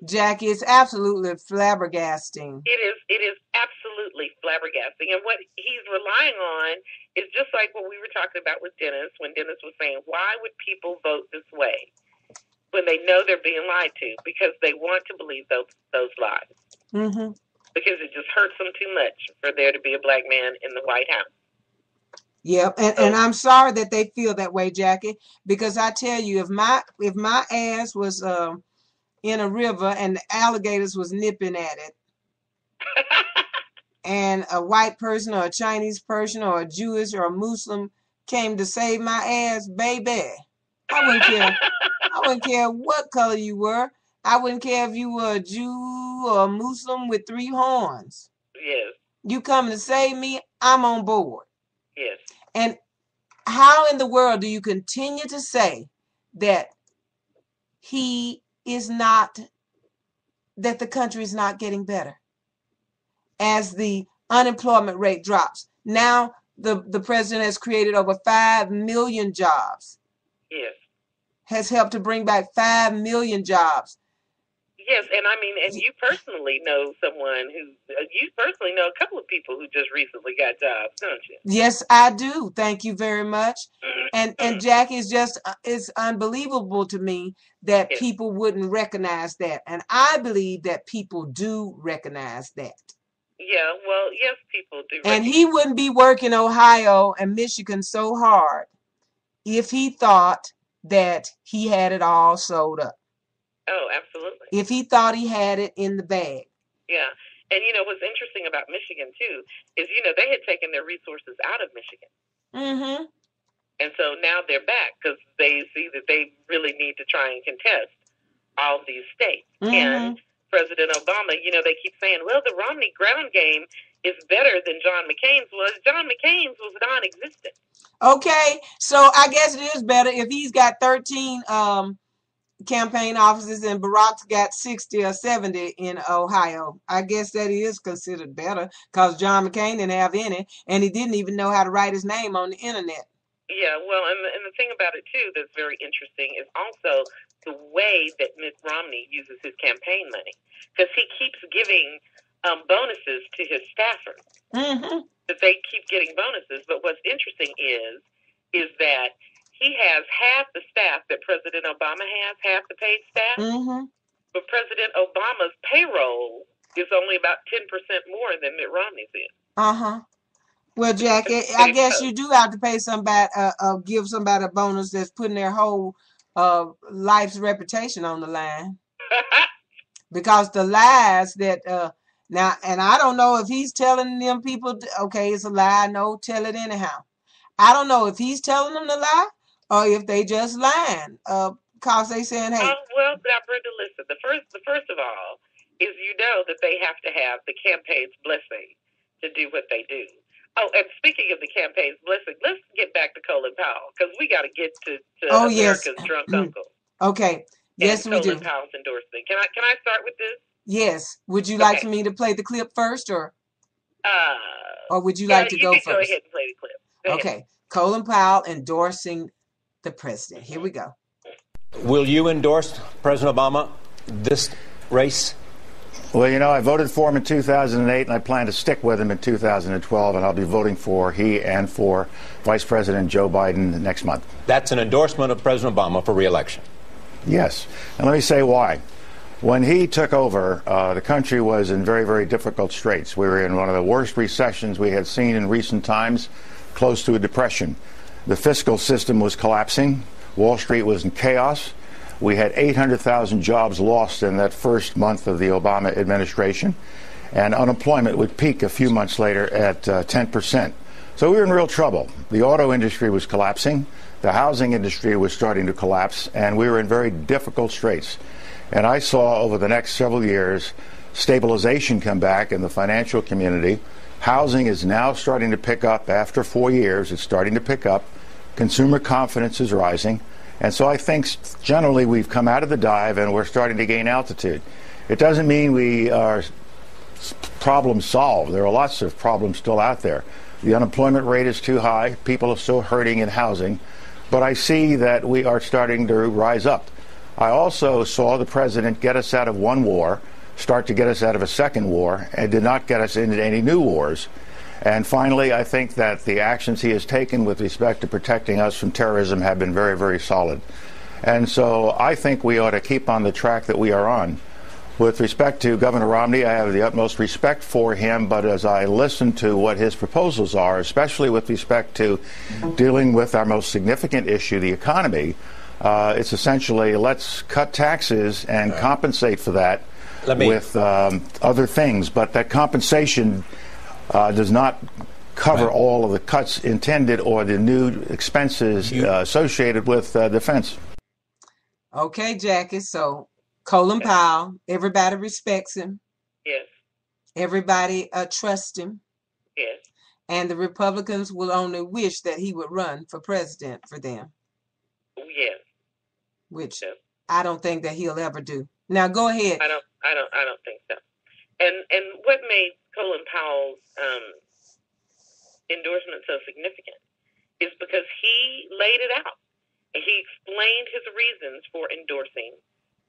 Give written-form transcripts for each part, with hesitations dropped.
Jackie, it's absolutely flabbergasting. It is absolutely flabbergasting. And what he's relying on is just like what we were talking about with Dennis, when Dennis was saying, why would people vote this way when they know they're being lied to? Because they want to believe those lies. Mm-hmm. Because it just hurts them too much for there to be a black man in the White House. Yep, and I'm sorry that they feel that way, Jackie, because I tell you, if my ass was in a river and the alligators was nipping at it, and a white person or a Chinese person or a Jewish or a Muslim came to save my ass, baby, I wouldn't care. I wouldn't care what color you were. I wouldn't care if you were a Jew or a Muslim with 3 horns. Yes. You come to save me, I'm on board. Yes. And how in the world do you continue to say that that the country is not getting better as the unemployment rate drops? Now the president has created over 5 million jobs. Yes. Has helped to bring back 5 million jobs. Yes, and I mean, and you personally know a couple of people who just recently got jobs, don't you? Yes, I do. Thank you very much. And Jackie, it's unbelievable to me that people wouldn't recognize that. And I believe that people do recognize that. Yeah, well, yes, people do. And he wouldn't be working Ohio and Michigan so hard if he thought that he had it all sold up. Oh, absolutely. If he thought he had it in the bag. Yeah. And, what's interesting about Michigan, too, is, they had taken their resources out of Michigan. Mm-hmm. And so now they're back because they see that they really need to try and contest all these states. Mm-hmm. And President Obama, they keep saying, well, the Romney ground game is better than John McCain's was. John McCain's was non-existent. Okay, so I guess it is better if he's got 13 campaign offices and Barack's got 60 or 70 in Ohio. I guess that is considered better because John McCain didn't have any, and he didn't even know how to write his name on the internet. Yeah, well, and the thing about it, too, that's very interesting is also the way that Mitt Romney uses his campaign money, because he keeps giving bonuses to his staffers. Mm-hmm. That they keep getting bonuses, but what's interesting is that he has half the staff that President Obama has, half the paid staff. Mm-hmm. But President Obama's payroll is only about 10% more than Mitt Romney's is. Uh-huh. Well, Jack, I guess you do have to pay somebody, give somebody a bonus that's putting their whole life's reputation on the line. Because the lies that, now, and I don't know if he's telling them people, okay, it's a lie, no, tell it anyhow. I don't know if he's telling them the lie or if they just lying, cause they saying, hey. Well, now, Brenda, listen. The first of all is that they have to have the campaign's blessing to do what they do. Oh, and speaking of the campaign's blessing, let's get back to Colin Powell because we got to get to America's drunk uncle. Okay. Yes, we do. Colin Powell's endorsement. Can I start with this? Yes. Would you like for me to play the clip first, or would you like to go first? Go ahead and play the clip. Okay. Colin Powell endorsing the president. Here we go. Will you endorse President Obama this race? Well, I voted for him in 2008, and I plan to stick with him in 2012, and I'll be voting for he and for Vice President Joe Biden next month. That's an endorsement of President Obama for re-election. Yes, and let me say why. When he took over, the country was in very, very difficult straits. We were in one of the worst recessions we had seen in recent times, close to a depression. The fiscal system was collapsing. Wall Street was in chaos. We had 800,000 jobs lost in that first month of the Obama administration, and unemployment would peak a few months later at 10%. So we were in real trouble. The auto industry was collapsing. The housing industry was starting to collapse, and we were in very difficult straits. And I saw over the next several years stabilization come back in the financial community. Housing is now starting to pick up after 4 years. It's starting to pick up. Consumer confidence is rising. And so I think generally we've come out of the dive and we're starting to gain altitude. It doesn't mean we are problem solved. There are lots of problems still out there. The unemployment rate is too high. People are still hurting in housing. But I see that we are starting to rise up. I also saw the president get us out of one war, start to get us out of a second war, and did not get us into any new wars. And finally, I think that the actions he has taken with respect to protecting us from terrorism have been very, very solid. And so I think we ought to keep on the track that we are on. With respect to Governor Romney, I have the utmost respect for him, but as I listen to what his proposals are, especially with respect to dealing with our most significant issue, the economy, it's essentially let's cut taxes and compensate for that with other things. But that compensation does not cover all of the cuts intended or the new expenses associated with defense. Okay, Jackie, so Colin Powell, everybody respects him. Yes. Everybody trusts him. Yes. And the Republicans will only wish that he would run for president for them. Yes. Which I don't think that he'll ever do. Now go ahead. I don't think so. And what made Colin Powell's endorsement so significant is because he laid it out. And he explained his reasons for endorsing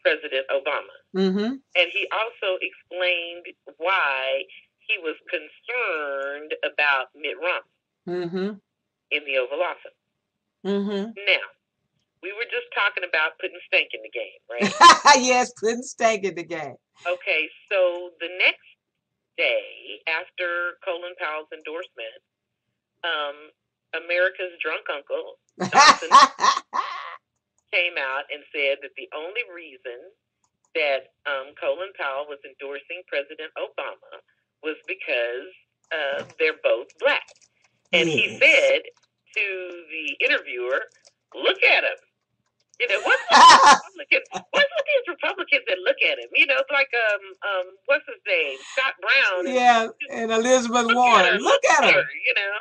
President Obama. Mm-hmm. And he also explained why he was concerned about Mitt Romney in the Oval Office. Mm-hmm. Now, we were just talking about putting stank in the game, right? Yes, putting stank in the game. Okay, so the next day after Colin Powell's endorsement, America's drunk uncle Johnson came out and said that the only reason that Colin Powell was endorsing President Obama was because they're both black. And he said to the interviewer, look at him. You know, what's with these Republicans that look at him? You know, it's like, what's his name? Scott Brown. Yeah, and Elizabeth Warren. Look at her. You know,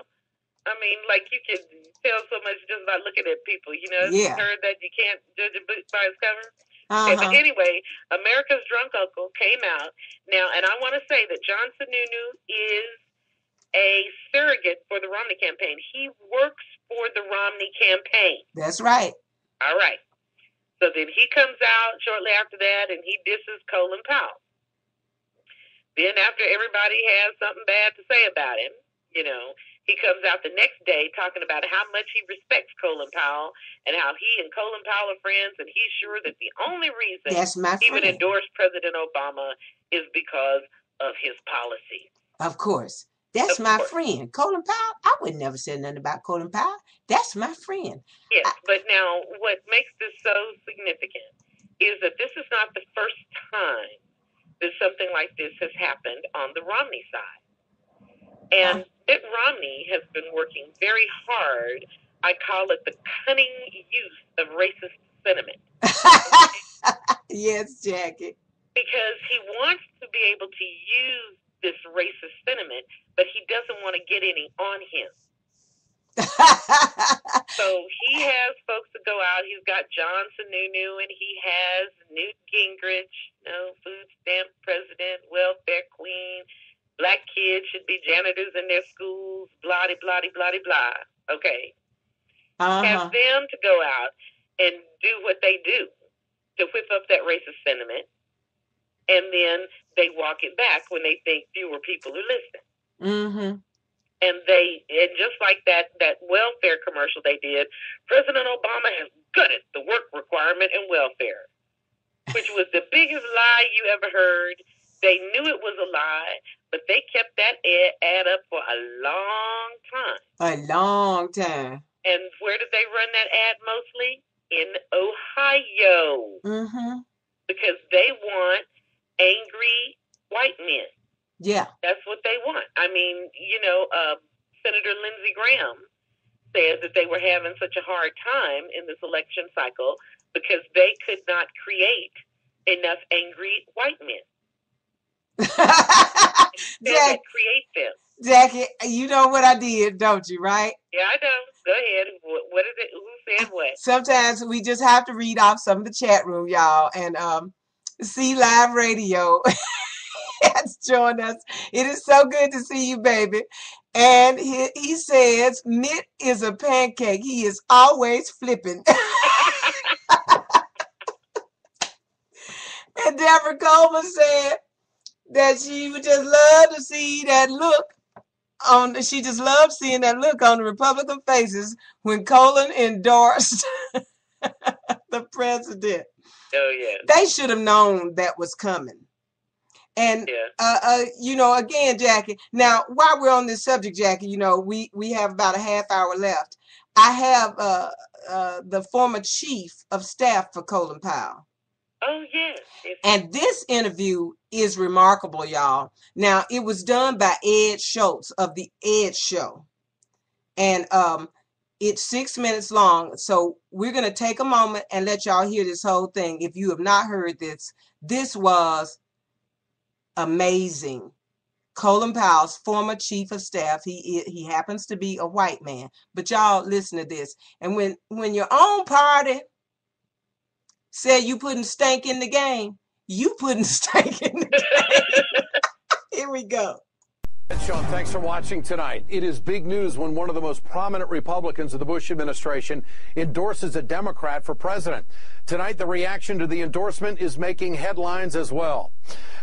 I mean, like you can tell so much just by looking at people. You know, Yeah. heard that you can't judge a book by its cover. Okay, but anyway, America's drunk uncle came out now, and I want to say that John Sununu is a surrogate for the Romney campaign. He works for the Romney campaign. That's right. All right. So then he comes out shortly after that, and he disses Colin Powell. Then after everybody has something bad to say about him, you know, he comes out the next day talking about how much he respects Colin Powell and how he and Colin Powell are friends, and he's sure that the only reason he would endorse President Obama is because of his policies. Of course. That's my friend. Colin Powell, I would never say nothing about Colin Powell. That's my friend. Yes, but now what makes this so significant is that this is not the first time that something like this has happened on the Romney side. And Mitt Romney has been working very hard. I call it the cunning use of racist sentiment. Yes, Jackie. Because he wants to be able to use this racist sentiment, but he doesn't want to get any on him. So he has folks that go out. He's got John Sununu, and he has Newt Gingrich, you know, food stamp president, welfare queen. Black kids should be janitors in their schools, blah, blah, blah, blah, blah. Okay. Have them to go out and do what they do to whip up that racist sentiment, and then they walk it back when they think fewer people are listening. Mm-hmm. And just like that welfare commercial they did, President Obama has gutted the work requirement in welfare, which was the biggest lie you ever heard. They knew it was a lie, but they kept that ad up for a long time. A long time. And where did they run that ad mostly? In Ohio. Mm-hmm. Because they want angry white men. Yeah. That's what they want. I mean, you know, Senator Lindsey Graham said that they were having such a hard time in this election cycle because they could not create enough angry white men. Create them. Jackie, you know what I did, don't you, right? Yeah, I know. Go ahead. What is it? Who said what? Sometimes we just have to read off some of the chat room, y'all, and see live radio has joined us. It is so good to see you, baby. And he says, Mitt is a pancake. He is always flipping. And Deborah Coleman said that she would just love to see that look she just loved seeing that look on the Republican faces when Colin endorsed the president. Oh, yeah. They should have known that was coming. And, again, Jackie, now, while we're on this subject, Jackie, we have about a half hour left. I have the former chief of staff for Colin Powell. Oh, yes. And this interview is remarkable, y'all. Now, it was done by Ed Schultz of the Ed Show. And it's 6 minutes long. So we're going to take a moment and let y'all hear this whole thing. If you have not heard this, this was amazing. Colin Powell's former chief of staff. He happens to be a white man. But y'all listen to this. And when your own party said you putting stank in the game, you putting stank in the game. Here we go. Sean, thanks for watching tonight. It is big news when one of the most prominent Republicans of the Bush administration endorses a Democrat for president. Tonight, the reaction to the endorsement is making headlines as well.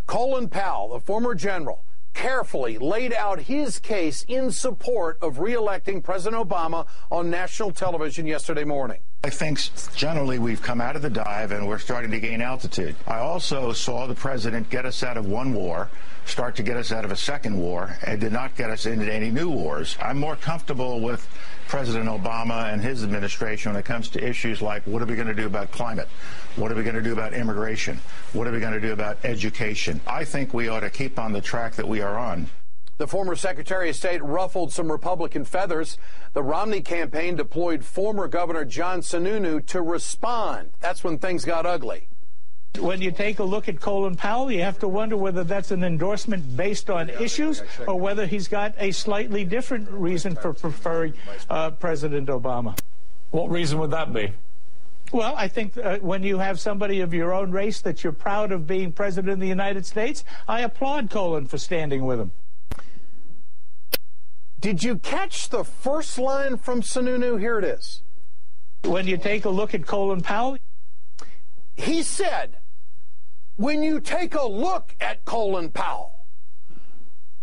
Colin Powell, the former general, carefully laid out his case in support of re-electing President Obama on national television yesterday morning. I think generally we've come out of the dive and we're starting to gain altitude. I also saw the president get us out of one war, start to get us out of a second war, and did not get us into any new wars. I'm more comfortable with President Obama and his administration when it comes to issues like what are we going to do about climate? What are we going to do about immigration? What are we going to do about education? I think we ought to keep on the track that we are on. The former Secretary of State ruffled some Republican feathers. The Romney campaign deployed former Governor John Sununu to respond. That's when things got ugly. When you take a look at Colin Powell, you have to wonder whether that's an endorsement based on issues or whether he's got a slightly different reason for preferring President Obama. What reason would that be? Well, I think when you have somebody of your own race that you're proud of being president of the United States, I applaud Colin for standing with him. Did you catch the first line from Sununu? Here it is. When you take a look at Colin Powell, he said, when you take a look at Colin Powell,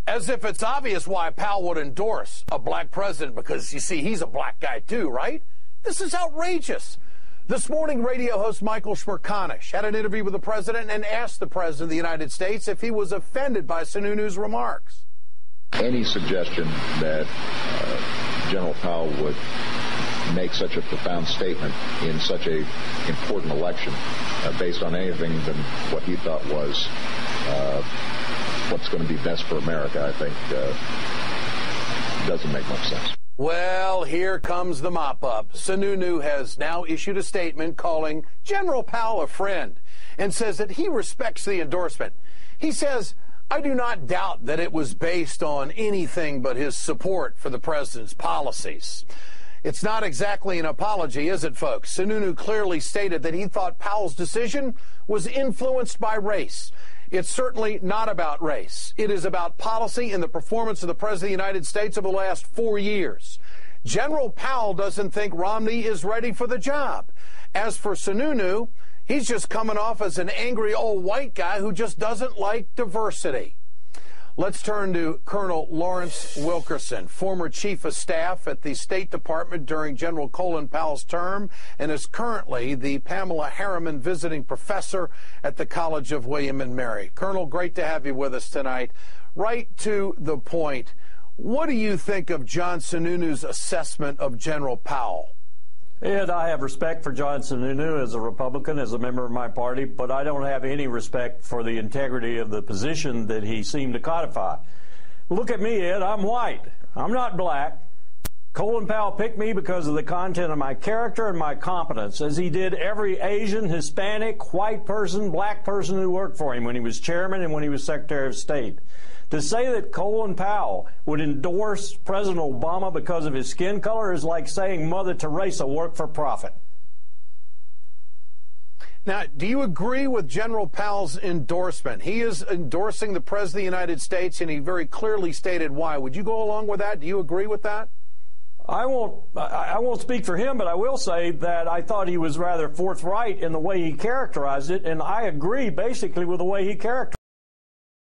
as if it's obvious why Powell would endorse a black president, because, you see, he's a black guy too, right? This is outrageous. This morning, radio host Michael Smerconish had an interview with the president and asked the president of the United States if he was offended by Sununu's remarks. Any suggestion that General Powell would make such a profound statement in such a important election based on anything than what he thought was what's going to be best for America, I think doesn't make much sense. Well, here comes the mop-up. Sununu has now issued a statement calling General Powell a friend and says that he respects the endorsement. He says, I do not doubt that it was based on anything but his support for the president's policies. It's not exactly an apology, is it, folks? Sununu clearly stated that he thought Powell's decision was influenced by race. It's certainly not about race. It is about policy and the performance of the President of the United States over the last 4 years. General Powell doesn't think Romney is ready for the job. As for Sununu, he's just coming off as an angry old white guy who just doesn't like diversity. Let's turn to Colonel Lawrence Wilkerson, former chief of staff at the State Department during General Colin Powell's term and is currently the Pamela Harriman visiting professor at the College of William and Mary. Colonel, great to have you with us tonight. Right to the point, what do you think of John Sununu's assessment of General Powell? Ed, I have respect for John Sununu as a Republican, as a member of my party, but I don't have any respect for the integrity of the position that he seemed to codify. Look at me, Ed. I'm white. I'm not black. Colin Powell picked me because of the content of my character and my competence, as he did every Asian, Hispanic, white person, black person who worked for him when he was chairman and when he was Secretary of State. To say that Colin Powell would endorse President Obama because of his skin color is like saying Mother Teresa worked for profit. Now, do you agree with General Powell's endorsement? He is endorsing the President of the United States, and he very clearly stated why. Would you go along with that? Do you agree with that? I won't speak for him, but I will say that I thought he was rather forthright in the way he characterized it, and I agree basically with the way he characterized it.